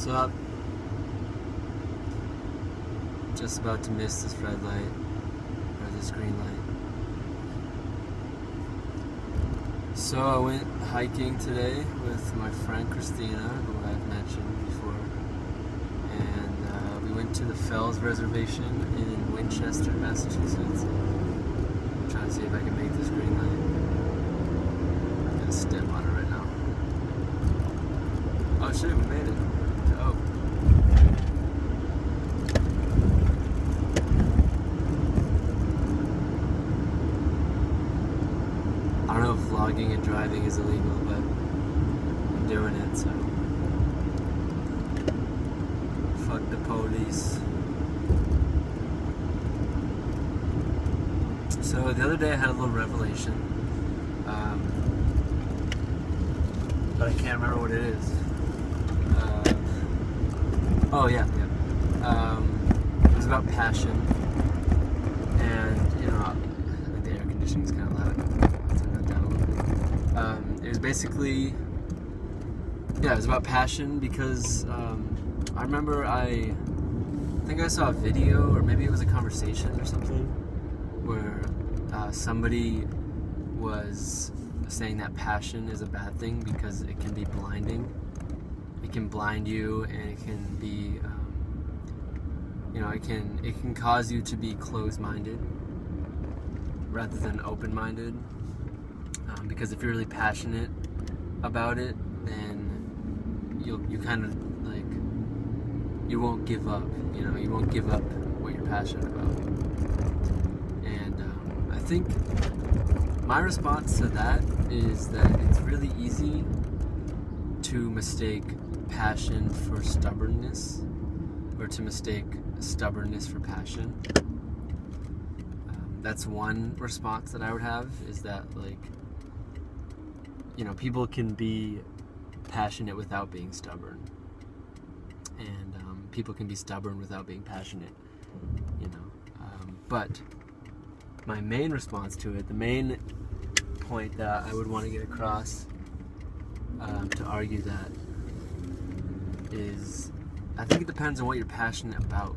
What's up? Just about to miss this red light, or this green light. So I went hiking today with my friend Christina, who I've mentioned before. And we went to the Fells Reservation in Winchester, Massachusetts. I'm trying to see if I can make this green light. I'm gonna step on it right now. Oh shit, we made it. Oh. I don't know if vlogging and driving is illegal, but I'm doing it, so fuck the police. So the other day I had a little revelation, but I can't remember what it is. Oh yeah. It was about passion, and I think the air conditioning is kind of loud. Turn that down a little bit. It was basically, it was about passion because I remember I think I saw a video, or maybe it was a conversation or something, where somebody was saying that passion is a bad thing because it can be blinding. It can blind you, and it can be, it can cause you to be closed-minded rather than open-minded. Because if you're really passionate about it, then you kind of like, you won't give up. You won't give up what you're passionate about. And I think my response to that is that it's really easy to mistake passion for stubbornness, or to mistake stubbornness for passion. That's one response that I would have, is that people can be passionate without being stubborn, and people can be stubborn without being passionate. But my main response to it, the main point that I would want to get across to argue that, is I think it depends on what you're passionate about.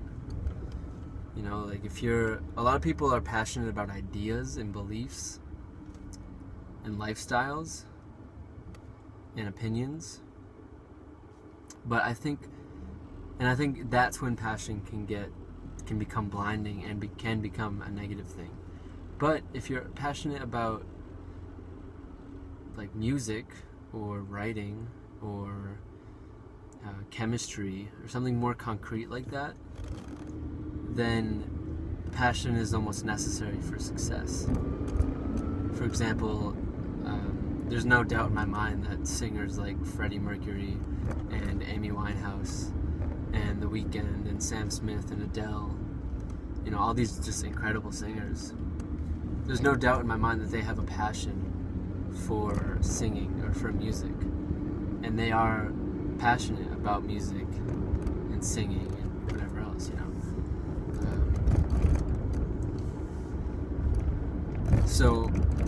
A lot of people are passionate about ideas and beliefs and lifestyles and opinions, but I think that's when passion can become blinding and can become a negative thing. But if you're passionate about music or writing or chemistry or something more concrete like that, then passion is almost necessary for success. For example, there's no doubt in my mind that singers like Freddie Mercury and Amy Winehouse and The Weeknd and Sam Smith and Adele, all these just incredible singers, there's no doubt in my mind that they have a passion for singing or for music, and they are passionate about music and singing and whatever else,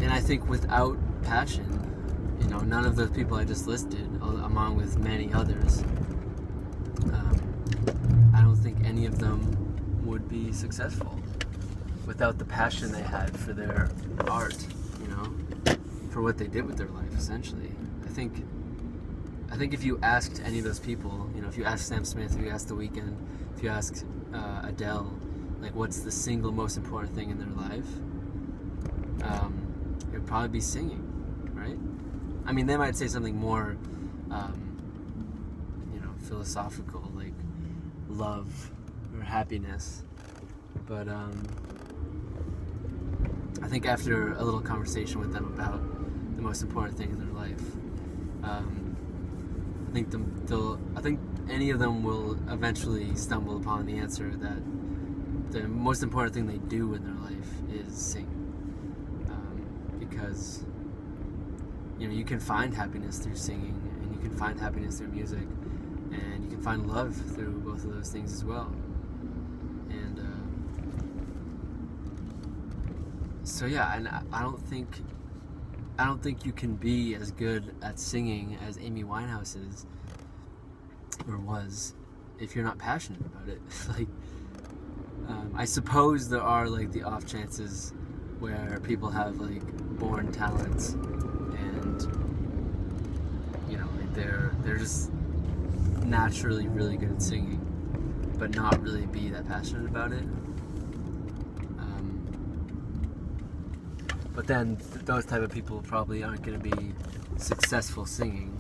and I think without passion, none of those people I just listed, along with many others, I don't think any of them would be successful without the passion they had for their art, for what they did with their life, essentially. I think if you asked any of those people, if you asked Sam Smith, if you asked The Weeknd, if you asked Adele, what's the single most important thing in their life, it would probably be singing, right? I mean, they might say something more, philosophical, like love or happiness, but I think after a little conversation with them about the most important thing in their life, I think any of them will eventually stumble upon the answer that the most important thing they do in their life is sing, because you can find happiness through singing, and you can find happiness through music, and you can find love through both of those things as well. And and I don't think you can be as good at singing as Amy Winehouse is, or was, if you're not passionate about it. Like, I suppose there are like the off chances where people have like born talents, and like they're just naturally really good at singing, but not really be that passionate about it. But then those type of people probably aren't going to be successful singing,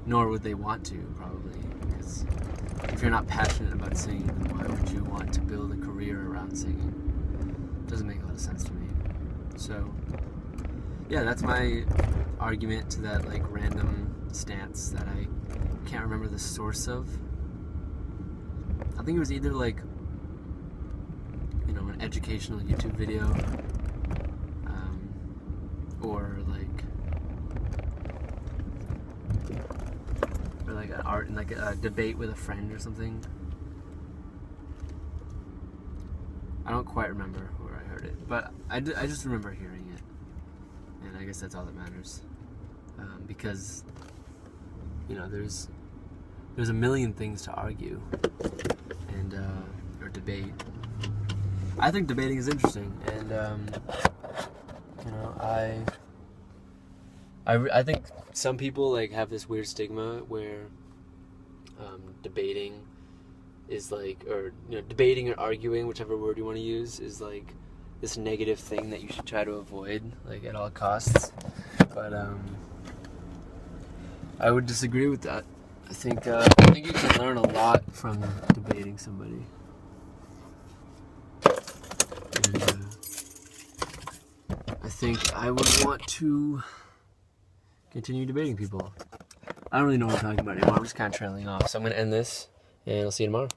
nor would they want to, probably, because if you're not passionate about singing, then why would you want to build a career around singing? It doesn't make a lot of sense to me. So yeah, that's my argument to that like random stance that I can't remember the source of. I think it was either like an educational YouTube video, or like an art, like a debate with a friend or something. I don't quite remember where I heard it, but I just remember hearing it, and I guess that's all that matters, because there's a million things to argue and or debate. I think debating is interesting, and I think some people like have this weird stigma where debating is like, or debating or arguing, whichever word you want to use, is like this negative thing that you should try to avoid like at all costs. But I would disagree with that. I think you can learn a lot from debating somebody. And, I think I would want to continue debating people. I don't really know what I'm talking about anymore. I'm just kind of trailing off. So I'm going to end this, and I'll see you tomorrow.